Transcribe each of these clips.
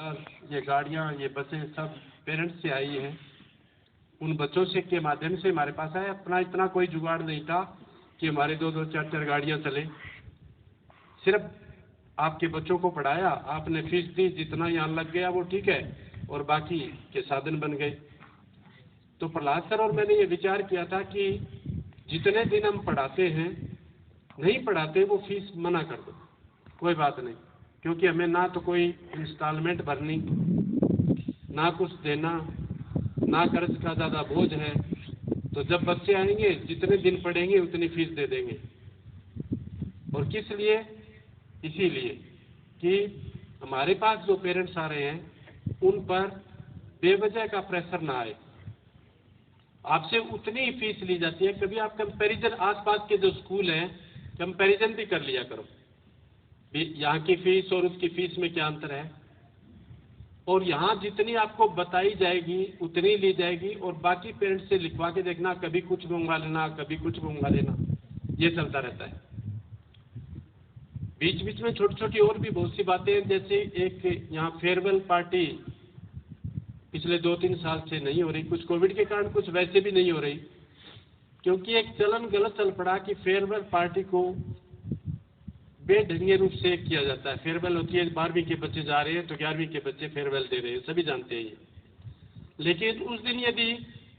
ये गाड़ियाँ, ये बसें सब पेरेंट्स से आई हैं, उन बच्चों से के माध्यम से हमारे पास आए। अपना इतना कोई जुगाड़ नहीं था कि हमारे 2-2, 4-4 गाड़ियाँ चले। सिर्फ आपके बच्चों को पढ़ाया, आपने फीस दी, जितना यहाँ लग गया वो ठीक है, और बाकी के साधन बन गए। तो प्रहलाद सर और मैंने ये विचार किया था कि जितने दिन हम पढ़ाते हैं, नहीं पढ़ाते वो फीस मना कर दो, कोई बात नहीं, क्योंकि हमें ना तो कोई इंस्टॉलमेंट भरनी, ना कुछ देना, ना कर्ज का ज़्यादा बोझ है। तो जब बच्चे आएंगे, जितने दिन पढ़ेंगे उतनी फीस दे देंगे। और किस लिए? इसीलिए कि हमारे पास जो पेरेंट्स आ रहे हैं उन पर बेवजह का प्रेशर ना आए। आपसे उतनी ही फीस ली जाती है। कभी आप कंपैरिजन, आसपास के जो स्कूल हैं, कंपैरिजन भी कर लिया करो, यहाँ की फीस और उसकी फीस में क्या अंतर है। और यहाँ जितनी आपको बताई जाएगी उतनी ली जाएगी, और बाकी पेरेंट्स से लिखवा के देखना, कभी कुछ मंगवा लेना, कभी कुछ मंगवा लेना, ये चलता रहता है। बीच बीच में छोटी छोटी और भी बहुत सी बातें हैं, जैसे एक यहाँ फेयरवेल पार्टी पिछले 2-3 साल से नहीं हो रही, कुछ कोविड के कारण, कुछ वैसे भी नहीं हो रही, क्योंकि एक चलन गलत चल पड़ा कि फेयरवेल पार्टी को बेढंगे रूप से किया जाता है। फेयरवेल होती है, 12वीं के बच्चे जा रहे हैं तो 11वीं के बच्चे फेयरवेल दे रहे हैं, सभी जानते हैं ये। लेकिन उस दिन यदि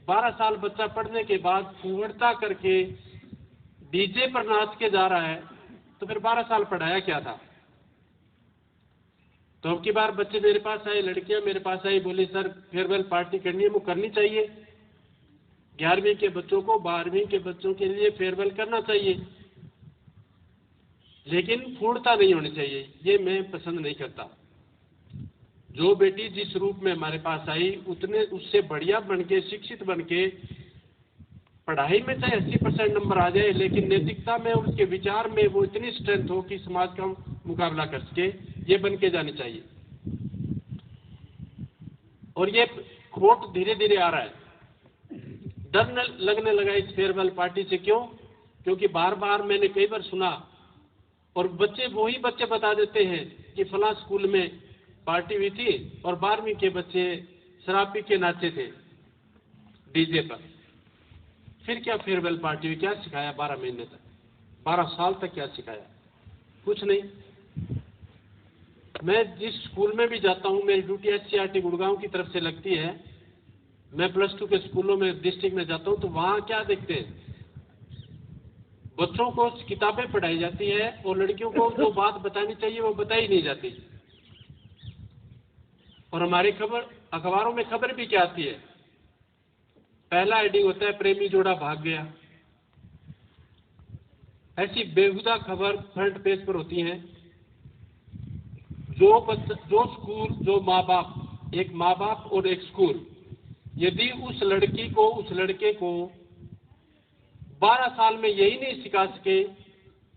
12 साल बच्चा पढ़ने के बाद फूहड़ता करके डीजे पर नाच के जा रहा है, तो फिर 12 साल पढ़ाया क्या था। तो अब की बार बच्चे मेरे पास आए, लड़कियां मेरे पास आई, बोली सर फेयरवेल पार्टी करनी है, वो करनी चाहिए। 11वीं के बच्चों को 12वीं के बच्चों के लिए फेयरवेल करना चाहिए, लेकिन फूहड़ता नहीं होनी चाहिए। ये मैं पसंद नहीं करता। जो बेटी जिस रूप में हमारे पास आई, उतने उससे बढ़िया बन के, शिक्षित बन के, पढ़ाई में चाहे 80% नंबर आ जाए, लेकिन नैतिकता में, उसके विचार में वो इतनी स्ट्रेंथ हो कि समाज का मुकाबला कर सके, ये बन के जानी चाहिए। और ये खोट धीरे धीरे आ रहा है। डर लगने लगा इस फेयरवेल पार्टी से। क्यों? क्योंकि बार बार मैंने कई बार सुना, और बच्चे वही बच्चे बता देते हैं कि फला स्कूल में पार्टी हुई थी और 12वीं के बच्चे शराब पी के नाचे थे डीजे पर। फिर क्या फेयरवेल पार्टी हुई? क्या सिखाया 12 महीने तक, 12 साल तक क्या सिखाया? कुछ नहीं। मैं जिस स्कूल में भी जाता हूँ, मेरी ड्यूटी SCRT गुड़गांव की तरफ से लगती है, मैं +2 के स्कूलों में, डिस्ट्रिक्ट में जाता हूँ, तो वहाँ क्या देखते हैं, बच्चों को किताबें पढ़ाई जाती है और लड़कियों को जो बात बतानी चाहिए वो बताई नहीं जाती। और हमारी अखबारों में खबर भी क्या आती है? पहला हेडिंग होता है प्रेमी जोड़ा भाग गया। ऐसी बेहुदा खबर फ्रंट पेज पर होती हैं। जो स्कूल, जो माँ बाप, एक माँ बाप और एक स्कूल, यदि उस लड़की को, उस लड़के को 12 साल में यही नहीं सिखा सके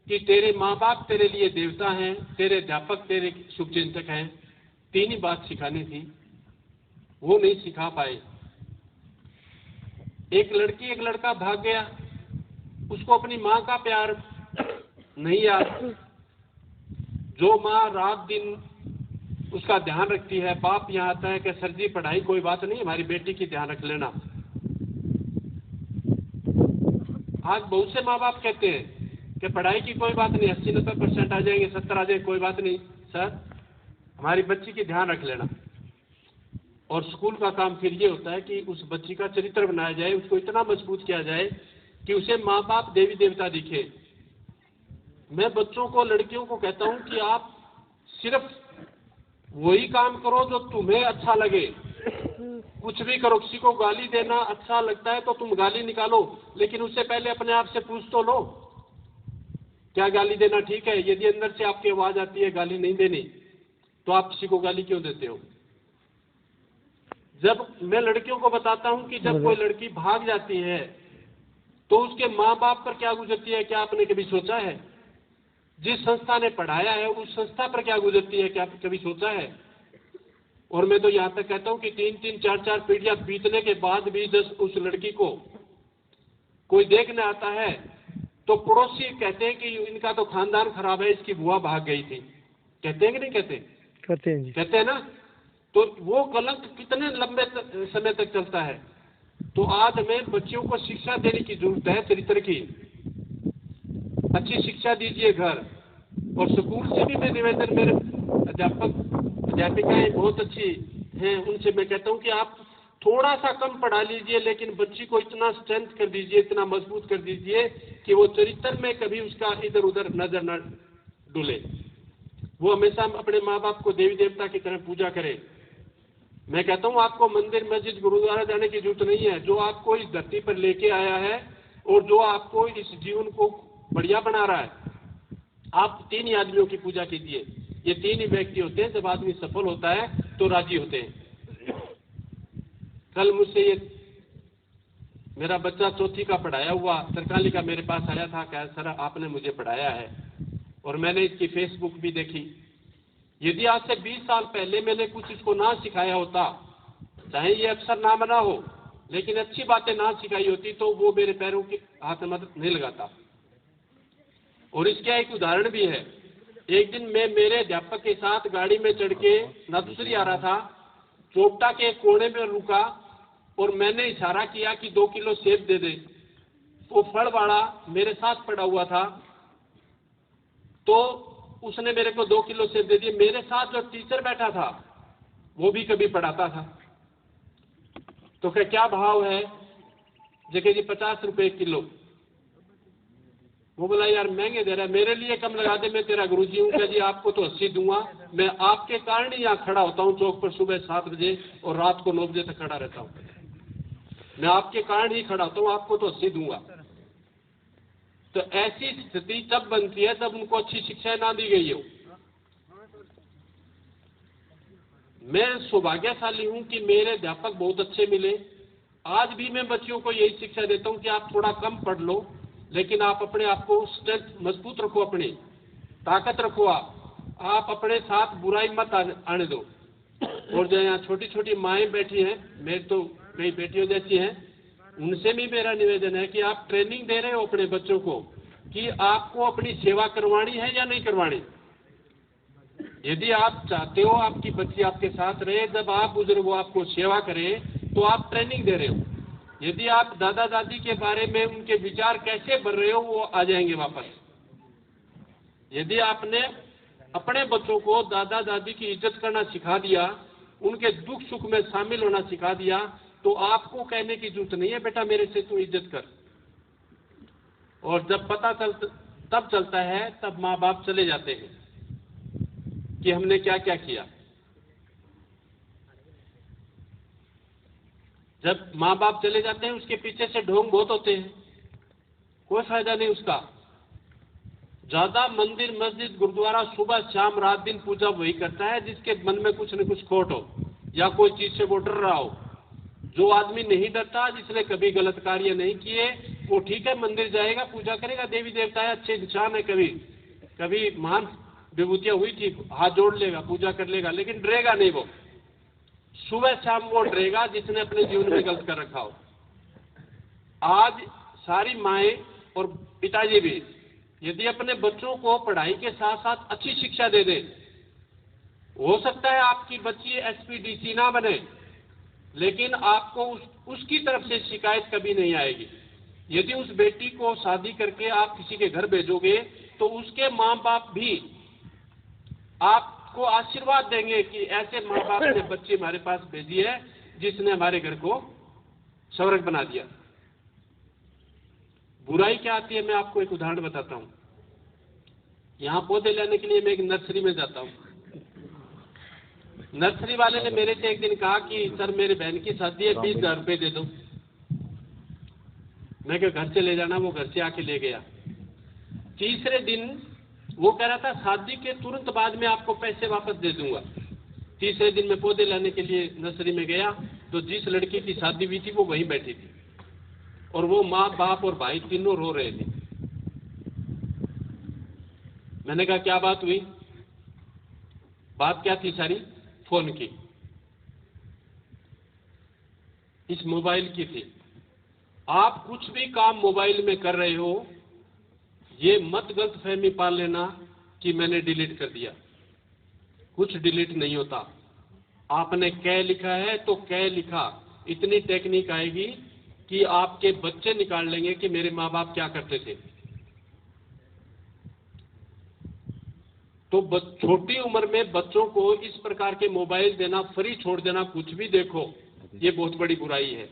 कि तेरे माँ बाप तेरे लिए देवता हैं, तेरे अध्यापक तेरे शुभचिंतक हैं, 3 ही बात सिखानी थी, वो नहीं सिखा पाए। एक लड़की, एक लड़का भाग गया, उसको अपनी माँ का प्यार नहीं याद। जो माँ रात दिन उसका ध्यान रखती है, बाप यहाँ आता है कि सर जी पढ़ाई कोई बात नहीं, हमारी बेटी की ध्यान रख लेना। आज बहुत से माँ बाप कहते हैं कि पढ़ाई की कोई बात नहीं, 80-90% आ जाएंगे, 70 आ जाएंगे, कोई बात नहीं सर, हमारी बच्ची की ध्यान रख लेना। और स्कूल का काम फिर ये होता है कि उस बच्ची का चरित्र बनाया जाए, उसको इतना मजबूत किया जाए कि उसे माँ बाप देवी देवता दिखे। मैं बच्चों को, लड़कियों को कहता हूँ कि आप सिर्फ वही काम करो जो तुम्हें अच्छा लगे। कुछ भी करो, किसी को गाली देना अच्छा लगता है तो तुम गाली निकालो, लेकिन उससे पहले अपने आप से पूछ तो लो, क्या गाली देना ठीक है? यदि अंदर से आपकी आवाज आती है गाली नहीं देनी, तो आप किसी को गाली क्यों देते हो? जब मैं लड़कियों को बताता हूं कि जब कोई लड़की भाग जाती है तो उसके माँ बाप पर क्या गुजरती है, क्या आपने कभी सोचा है? जिस संस्था ने पढ़ाया है उस संस्था पर क्या गुजरती है, क्या कभी सोचा है? और मैं तो यहाँ तक कहता हूँ कि 3-3, 4-4 पीढ़ियां बीतने के बाद भी जब उस लड़की को कोई देखने आता है तो पड़ोसी कहते हैं कि इनका तो खानदान खराब है, इसकी बुआ भाग गई थी। कहते हैं कि नहीं कहते? कहते हैं जी। कहते हैं ना। तो वो कलंक कितने लंबे समय तक चलता है। तो आज हमें बच्चों को शिक्षा देने की जरूरत है, चरित्र की। अच्छी शिक्षा दीजिए घर और स्कूल से भी मैं निवेदन, मेरे अध्यापिकाएं बहुत अच्छी हैं, उनसे मैं कहता हूं कि आप थोड़ा सा कम पढ़ा लीजिए, लेकिन बच्ची को इतना स्ट्रेंथ कर दीजिए, इतना मजबूत कर दीजिए कि वो चरित्र में कभी उसका इधर उधर नजर न डुले। वो हमेशा अपने माँ बाप को देवी देवता की तरह पूजा करे। मैं कहता हूँ आपको मंदिर मस्जिद गुरुद्वारा जाने की जरूरत नहीं है। जो आपको इस धरती पर लेके आया है और जो आपको इस जीवन को बढ़िया बना रहा है, आप 3 ही आदमियों की पूजा कीजिए। ये 3 ही व्यक्ति होते हैं, जब आदमी सफल होता है तो राजी होते हैं। कल मुझसे ये मेरा बच्चा 4वीं का पढ़ाया हुआ तरकाली का मेरे पास आया था, कहा सर आपने मुझे पढ़ाया है और मैंने इसकी फेसबुक भी देखी। यदि आज से 20 साल पहले मैंने कुछ इसको ना सिखाया होता, चाहे ये अफसर ना बना हो, लेकिन अच्छी बातें ना सिखाई होती, तो वो मेरे पैरों के हाथ में मदद नहीं लगाता। और इसका एक उदाहरण भी है। एक दिन मैं मेरे अध्यापक के साथ गाड़ी में चढ़ के नदुसरी आ रहा था, चोपटा के कोने में रुका और मैंने इशारा किया कि 2 किलो सेब दे दे। वो फल वाला मेरे साथ पड़ा हुआ था, तो उसने मेरे को 2 किलो सेब दे दिए। मेरे साथ जो टीचर बैठा था वो भी कभी पढ़ाता था। तो क्या भाव है? जगह जी 50 रुपए किलो। वो बोला यार महंगे दे रहा है, मेरे लिए कम लगा दे, मैं तेरा गुरुजी हूँ। क्या जी आपको तो 80 दूंगा, मैं आपके कारण ही यहाँ खड़ा होता हूँ चौक पर सुबह 7 बजे और रात को 9 बजे तक खड़ा रहता हूँ। मैं आपके कारण ही खड़ा होता हूँ, आपको तो 80 दूंगा। तो ऐसी स्थिति तब बनती है तब उनको अच्छी शिक्षा ना दी गई हो। मैं सौभाग्यशाली हूं कि मेरे अध्यापक बहुत अच्छे मिले। आज भी मैं बच्चों को यही शिक्षा देता हूं कि आप थोड़ा कम पढ़ लो, लेकिन आप अपने आप को स्ट्रेंथ मजबूत रखो, अपनी ताकत रखो। आप अपने साथ बुराई मत आने दो। और जो यहाँ छोटी छोटी माएँ बैठी हैं, मेरी तो कई बेटियों जैसी हैं, उनसे भी मेरा निवेदन है कि आप ट्रेनिंग दे रहे हो अपने बच्चों को कि आपको अपनी सेवा करवानी है या नहीं करवानी। यदि आप चाहते हो आपकी बच्ची आपके साथ रहे, जब आप गुजरे वो आपको सेवा करे, तो आप ट्रेनिंग दे रहे हो। यदि आप दादा दादी के बारे में उनके विचार कैसे बढ़ रहे हो, वो आ जाएंगे वापस। यदि आपने अपने बच्चों को दादा दादी की इज्जत करना सिखा दिया, उनके दुख सुख में शामिल होना सिखा दिया, तो आपको कहने की जरूरत नहीं है बेटा मेरे से तू इज्जत कर। और जब पता तब चलता है, तब माँ बाप चले जाते हैं कि हमने क्या क्या किया। जब माँ बाप चले जाते हैं, उसके पीछे से ढोंग बहुत होते हैं, कोई फायदा नहीं उसका। ज्यादा मंदिर मस्जिद गुरुद्वारा सुबह शाम रात दिन पूजा वही करता है जिसके मन में कुछ न कुछ खोट हो या कोई चीज से वो डर रहा हो। जो आदमी नहीं डरता, जिसने कभी गलत कार्य नहीं किए, वो ठीक है मंदिर जाएगा, पूजा करेगा, देवी देवता है, अच्छे इंसान है, कभी महान विभूतियां हुई थी, हाथ जोड़ लेगा, पूजा कर लेगा, लेकिन डरेगा नहीं। वो सुबह शाम वो डरेगा जिसने अपने जीवन में गलत कर रखा हो। आज सारी माएँ और पिताजी भी यदि अपने बच्चों को पढ़ाई के साथ साथ अच्छी शिक्षा दे दें, हो सकता है आपकी बच्ची एसपीडीसी ना बने, लेकिन आपको उसकी तरफ से शिकायत कभी नहीं आएगी। यदि उस बेटी को शादी करके आप किसी के घर भेजोगे, तो उसके माँ बाप भी आपको आशीर्वाद देंगे कि ऐसे माँ बाप ने बच्ची हमारे पास भेजी है जिसने हमारे घर को स्वर्ग बना दिया। बुराई क्या आती है, मैं आपको एक उदाहरण बताता हूँ। यहाँ पौधे लेने के लिए मैं एक नर्सरी में जाता हूँ। नर्सरी वाले ने मेरे से एक दिन कहा कि सर मेरी बहन की शादी है, 20,000 रुपये दे दो। मैं क्या घर से ले जाना, वो घर से आके ले गया। तीसरे दिन वो कह रहा था शादी के तुरंत बाद में आपको पैसे वापस दे दूंगा। तीसरे दिन मैं पौधे लाने के लिए नर्सरी में गया, तो जिस लड़की की शादी हुई थी वो वहीं बैठी थी और वो माँ बाप और भाई तीनों रो रहे थे। मैंने कहा क्या बात हुई? बात क्या थी सारी? फोन की, इस मोबाइल की थी। आप कुछ भी काम मोबाइल में कर रहे हो, ये मत गलतफहमी पाल लेना कि मैंने डिलीट कर दिया। कुछ डिलीट नहीं होता। आपने कै लिखा है तो कै लिखा, इतनी टेक्निक आएगी कि आपके बच्चे निकाल लेंगे कि मेरे माँ बाप क्या करते थे। तो छोटी उम्र में बच्चों को इस प्रकार के मोबाइल देना, फ्री छोड़ देना, कुछ भी देखो, ये बहुत बड़ी बुराई है।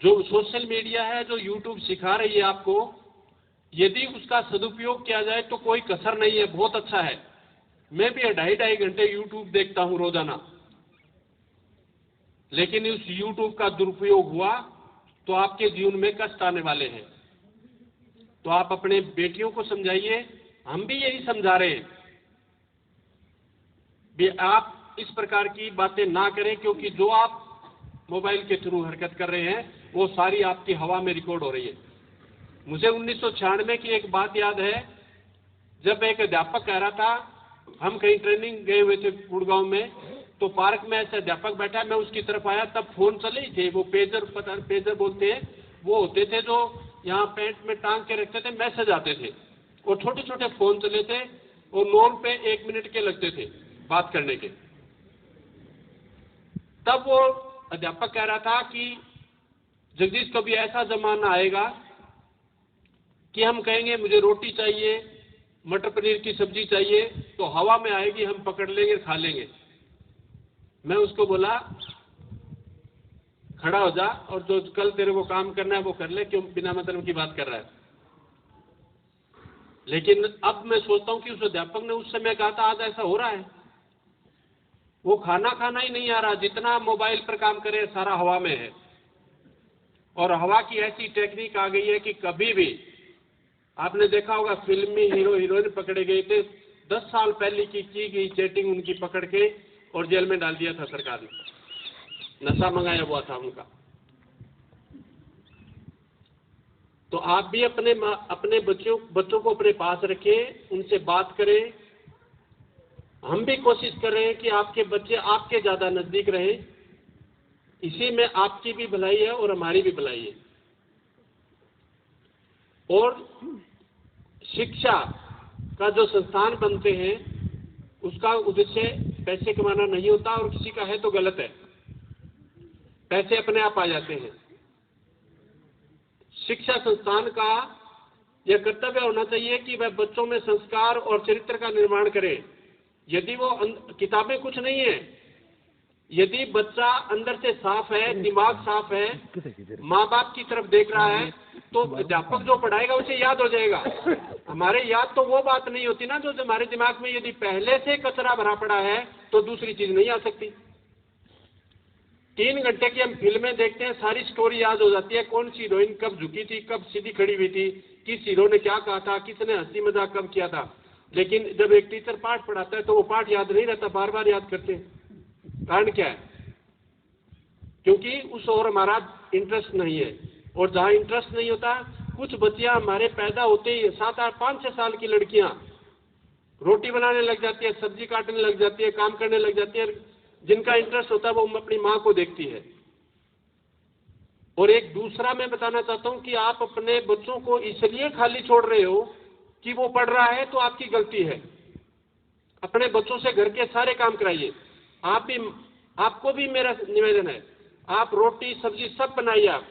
जो सोशल मीडिया है, जो यूट्यूब सिखा रही है आपको, यदि उसका सदुपयोग किया जाए तो कोई कसर नहीं है, बहुत अच्छा है। मैं भी 2.5 घंटे यूट्यूब देखता हूं रोजाना, लेकिन उस यूट्यूब का दुरुपयोग हुआ तो आपके जीवन में कष्ट आने वाले हैं। तो आप अपने बेटियों को समझाइए, हम भी यही समझा रहे हैं भी आप इस प्रकार की बातें ना करें, क्योंकि जो आप मोबाइल के थ्रू हरकत कर रहे हैं वो सारी आपकी हवा में रिकॉर्ड हो रही है। मुझे 1996 की एक बात याद है, जब एक अध्यापक कह रहा था, हम कहीं ट्रेनिंग गए हुए थे गुड़गांव में, तो पार्क में ऐसे अध्यापक बैठा, मैं उसकी तरफ आया, तब फोन चले ही थे, वो पेजर बोलते हैं, वो होते थे जो यहाँ पैंट में टांग के रखते थे, मैसेज आते थे, और छोटे छोटे फोन चले थे, और नॉन पे 1 मिनट के लगते थे बात करने के। तब वो अध्यापक कह रहा था कि जगदीश, कभी ऐसा जमाना आएगा कि हम कहेंगे मुझे रोटी चाहिए, मटर पनीर की सब्जी चाहिए, तो हवा में आएगी, हम पकड़ लेंगे, खा लेंगे। मैं उसको बोला, खड़ा हो जा और जो कल तेरे को काम करना है वो कर ले, क्यों बिना मतलब की बात कर रहा है। लेकिन अब मैं सोचता हूं कि उस अध्यापक ने उस समय कहा था, आज ऐसा हो रहा है। वो खाना ही नहीं आ रहा, जितना मोबाइल पर काम करे सारा हवा में है। और हवा की ऐसी टेक्निक आ गई है कि कभी भी, आपने देखा होगा फिल्मी हीरो हीरोइन पकड़े गए थे, 10 साल पहले की गई चैटिंग उनकी पकड़ के और जेल में डाल दिया था सरकार ने, नशा मंगाया हुआ था उनका। तो आप भी अपने बच्चों को अपने पास रखें, उनसे बात करें। हम भी कोशिश कर रहे हैं कि आपके बच्चे आपके ज्यादा नजदीक रहें, इसी में आपकी भी भलाई है और हमारी भी भलाई है। और शिक्षा का जो संस्थान बनते हैं उसका उद्देश्य पैसे कमाना नहीं होता, और किसी का है तो गलत है, पैसे अपने आप आ जाते हैं। शिक्षा संस्थान का यह कर्तव्य होना चाहिए कि वह बच्चों में संस्कार और चरित्र का निर्माण करे। यदि वो किताबें कुछ नहीं है, यदि बच्चा अंदर से साफ है, दिमाग साफ है, माँ बाप की तरफ देख रहा है, तो अध्यापक जो पढ़ाएगा उसे याद हो जाएगा। हमारे याद तो वो बात नहीं होती ना जो हमारे दिमाग में यदि पहले से कचरा भरा पड़ा है तो दूसरी चीज नहीं आ सकती। 3 घंटे की हम फिल्में देखते हैं, सारी स्टोरी याद हो जाती है, कौन सी हीरोइन कब झुकी थी, कब सीधी खड़ी हुई थी, किस हीरो ने क्या कहा था, किसने हंसी मजाक कब किया था। लेकिन जब एक टीचर पाठ पढ़ाता है तो वो पाठ याद नहीं रहता, बार बार याद करते हैं। कारण क्या है? क्योंकि उस ओर हमारा इंटरेस्ट नहीं है। और जहां इंटरेस्ट नहीं होता, कुछ बच्चियां हमारे पैदा होते ही 7, 8, 5, 6 साल की लड़कियां रोटी बनाने लग जाती है, सब्जी काटने लग जाती है, काम करने लग जाती है। जिनका इंटरेस्ट होता है वो अपनी माँ को देखती है। और एक दूसरा मैं बताना चाहता हूं कि आप अपने बच्चों को इसलिए खाली छोड़ रहे हो कि वो पढ़ रहा है तो आपकी गलती है। अपने बच्चों से घर के सारे काम कराइए। आपको भी मेरा निवेदन है, आप रोटी सब्जी सब बनाइए, आप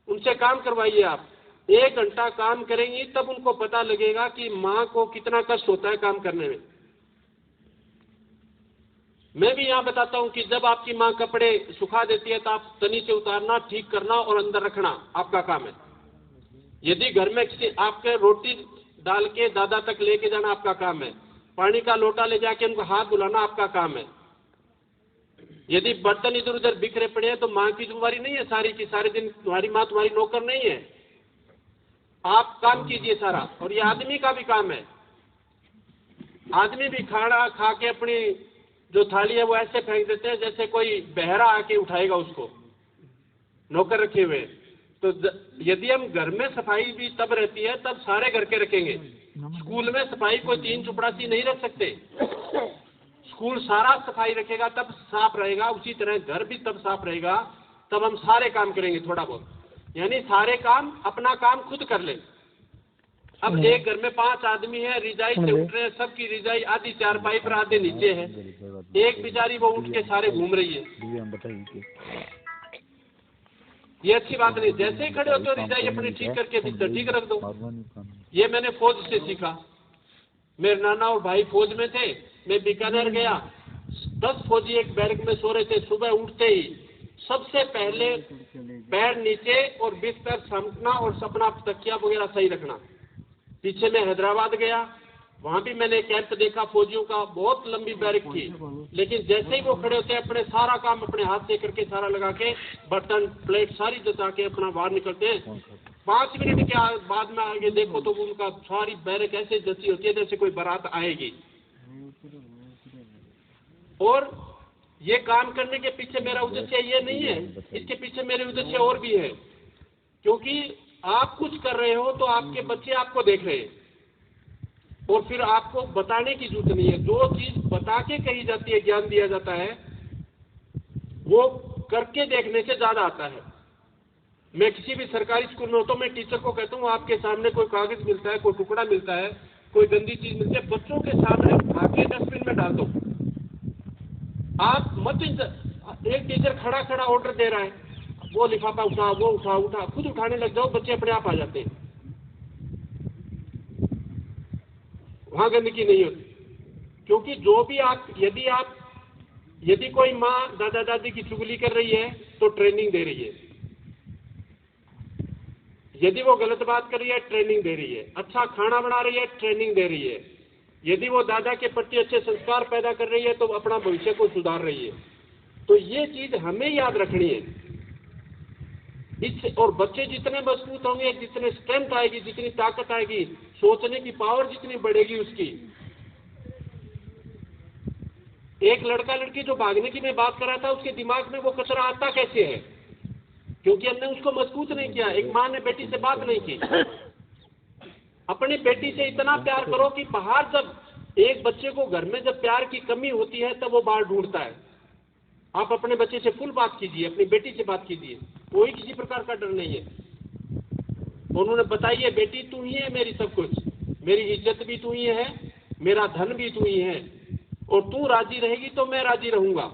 उनसे काम करवाइए। आप 1 घंटा काम करेंगी तब उनको पता लगेगा कि माँ को कितना कष्ट होता है काम करने में। मैं भी यहाँ बताता हूँ कि जब आपकी माँ कपड़े सुखा देती है तो आप तनी से उतारना, ठीक करना और अंदर रखना आपका काम है। यदि घर में आपके रोटी डाल के दादा तक लेके जाना आपका काम है। पानी का लोटा ले जाके उनको हाथ धुलाना आपका काम है। यदि बर्तन इधर उधर बिखरे पड़े हैं तो माँ की जिम्मेदारी नहीं है सारी की सारे दिन, तुम्हारी माँ तुम्हारी नौकर नहीं है। आप काम कीजिए सारा। और ये आदमी का भी काम है। आदमी भी खाना खा के अपनी जो थाली है वो ऐसे फेंक देते हैं जैसे कोई बहरा आके उठाएगा उसको, नौकर रखे हुए। तो यदि हम घर में सफाई भी तब रहती है तब सारे घर के रखेंगे। स्कूल में सफाई कोई 3 चपरासी नहीं रख सकते। स्कूल सारा सफाई रखेगा तब साफ रहेगा, उसी तरह घर भी तब साफ रहेगा तब हम सारे काम करेंगे थोड़ा बहुत। यानी सारे काम, अपना काम खुद कर लें। अब एक घर में 5 आदमी है, रिजाई से उठ रहे हैं, सबकी रिजाई आधी चारपाई पर आधे नीचे है, एक बेचारी वो उठ के सारे घूम रही है। ये अच्छी बात नहीं। जैसे ही खड़े होते हो रिजाई अपनी ठीक करके बिस्तर ठीक रख दो। ये मैंने फौज से सीखा। मेरे नाना और भाई फौज में थे, मैं बीकानेर गया, 10 फौजी एक बैरक में सो रहे थे। सुबह उठते ही सबसे पहले पैर नीचे और बिस्तर समेटना और अपना तकिया वगैरह सही रखना। पीछे मैं हैदराबाद गया, वहां भी मैंने कैंप देखा फौजियों का, बहुत लंबी बैरक थी, लेकिन जैसे ही वो खड़े होते हैं अपने सारा काम अपने हाथ से करके सारा लगा के बर्तन प्लेट सारी जता के अपना बाहर निकलते हैं। 5 मिनट के बाद में आगे देखो तो उनका सारी बैरक ऐसे जैसी होती है जैसे कोई बारात आएगी। और ये काम करने के पीछे मेरा उद्देश्य ये नहीं है, इसके पीछे मेरे उद्देश्य और भी है, क्योंकि आप कुछ कर रहे हो तो आपके बच्चे आपको देख रहे हैं और फिर आपको बताने की जरूरत नहीं है। जो चीज बता के कही जाती है, ज्ञान दिया जाता है, वो करके देखने से ज्यादा आता है। मैं किसी भी सरकारी स्कूल में हो तो मैं टीचर को कहता हूँ, आपके सामने कोई कागज मिलता है, कोई टुकड़ा मिलता है, कोई गंदी चीज मिलती है, बच्चों के सामने उठा के डस्टबिन में डाल दो। आप मत, एक टीचर खड़ा खड़ा ऑर्डर दे रहा है, वो लिफाफा उठा, वो उठा, खुद उठाने लग जाओ, बच्चे अपने आप आ जाते हैं, वहां गंदगी नहीं होती। क्योंकि जो भी यदि कोई माँ दादा दादी की चुगली कर रही है तो ट्रेनिंग दे रही है, यदि वो गलत बात कर रही है ट्रेनिंग दे रही है, अच्छा खाना बना रही है ट्रेनिंग दे रही है, यदि वो दादा के प्रति अच्छे संस्कार पैदा कर रही है तो अपना भविष्य को सुधार रही है। तो ये चीज हमें याद रखनी है। और बच्चे जितने मजबूत होंगे, जितने स्ट्रेंथ आएगी, जितनी ताकत आएगी, सोचने की पावर जितनी बढ़ेगी उसकी। एक लड़का लड़की जो भागने की मैं बात कर रहा था, उसके दिमाग में वो कचरा आता कैसे है? क्योंकि हमने उसको मजबूत नहीं किया। एक माँ ने बेटी से बात नहीं की। अपनी बेटी से इतना प्यार करो कि बाहर, जब एक बच्चे को घर में जब प्यार की कमी होती है तब वो बाहर ढूंढता है। आप अपने बच्चे से फुल बात कीजिए, अपनी बेटी से बात कीजिए, कोई किसी प्रकार का डर नहीं है। उन्होंने बताइए, बेटी तू ही है मेरी सब कुछ, मेरी इज्जत भी तू ही है, मेरा धन भी तू ही है, और तू राजी रहेगी तो मैं राजी रहूंगा।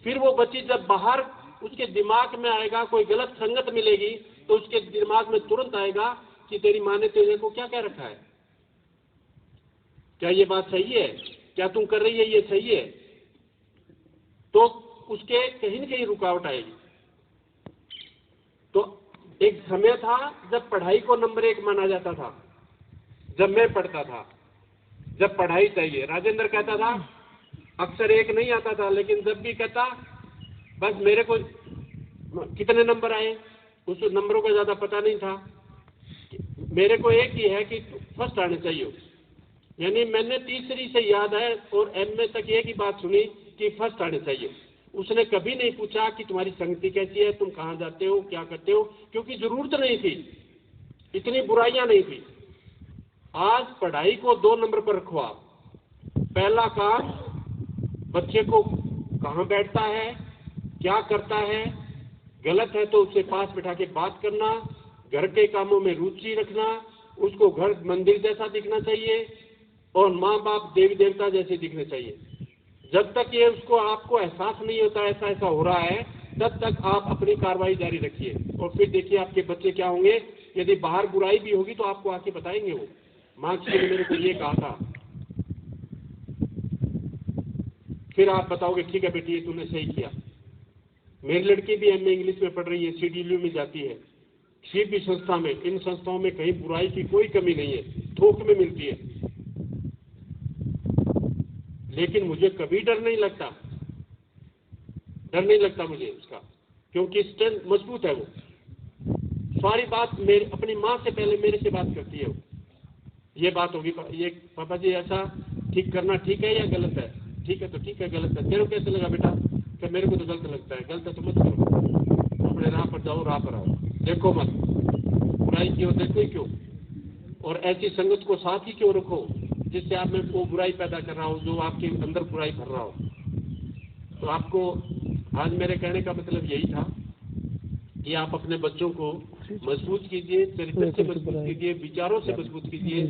फिर वो बच्ची जब बाहर उसके दिमाग में आएगा, कोई गलत संगत मिलेगी तो उसके दिमाग में तुरंत आएगा कि तेरी माँ ने तेरे को क्या कह रखा है, क्या ये बात सही है, क्या तुम कर रही है ये सही है? तो उसके कहीं न कहीं रुकावट आएगी। तो एक समय था जब पढ़ाई को नंबर 1 माना जाता था। जब मैं पढ़ता था, जब पढ़ाई चाहिए, राजेंद्र कहता था, अक्सर 1 नहीं आता था, लेकिन जब भी कहता, बस मेरे को कितने नंबर आए उस नंबरों का ज्यादा पता नहीं था, मेरे को एक ही है कि फर्स्ट आने चाहिए। यानी मैंने तीसरी से याद है और एमए तक एक ही बात सुनी कि फर्स्ट आने चाहिए। उसने कभी नहीं पूछा कि तुम्हारी संगति कैसी है, तुम कहाँ जाते हो, क्या करते हो, क्योंकि जरूरत नहीं थी, इतनी बुराइयां नहीं थी। आज पढ़ाई को 2 नंबर पर रखो आप। पहला काम, बच्चे को कहाँ बैठता है, क्या करता है, गलत है तो उसे पास बैठा के बात करना, घर के कामों में रुचि रखना, उसको घर मंदिर जैसा दिखना चाहिए और माँ बाप देवी देवता जैसे दिखने चाहिए। जब तक ये उसको आपको एहसास नहीं होता ऐसा ऐसा हो रहा है, तब तक आप अपनी कार्रवाई जारी रखिए और फिर देखिए आपके बच्चे क्या होंगे। यदि बाहर बुराई भी होगी तो आपको आके बताएंगे, वो माँ किसी ने मेरे को ये कहा था, फिर आप बताओगे ठीक है बेटी ये तूने सही किया। मेरी लड़की भी एमए इंग्लिश में पढ़ रही है, CDLU में जाती है, किसी भी संस्था में, इन संस्थाओं में कहीं बुराई की कोई कमी नहीं है, थोक में मिलती है, लेकिन मुझे कभी डर नहीं लगता, मुझे उसका, क्योंकि स्ट्रेंथ मजबूत है। वो सारी बात मेरे अपनी माँ से पहले मेरे से बात करती है। वो ये बात होगी, ये पापा जी ऐसा ठीक करना ठीक है या गलत है? ठीक है तो ठीक है, गलत है तेरे को कैसे लगा बेटा? कि मेरे को तो गलत लगता है। गलत है तो मत करो, अपने राह पर जाओ, राह पर आओ, देखो मत बुराई की ओर, देखो ही क्यों, और ऐसी संगत को साथ ही क्यों रखो जिससे आप में वो बुराई पैदा कर रहा हो, जो आपके अंदर बुराई भर रहा हो। तो आपको आज मेरे कहने का मतलब यही था कि आप अपने बच्चों को मजबूत कीजिए, चरित्र से मजबूत कीजिए, विचारों से मजबूत कीजिए।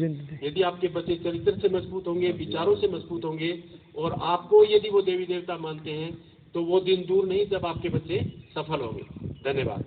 यदि आपके बच्चे चरित्र से मजबूत होंगे, विचारों से मजबूत होंगे और आपको यदि वो देवी देवता मानते हैं तो वो दिन दूर नहीं जब आपके बच्चे सफल होंगे। धन्यवाद।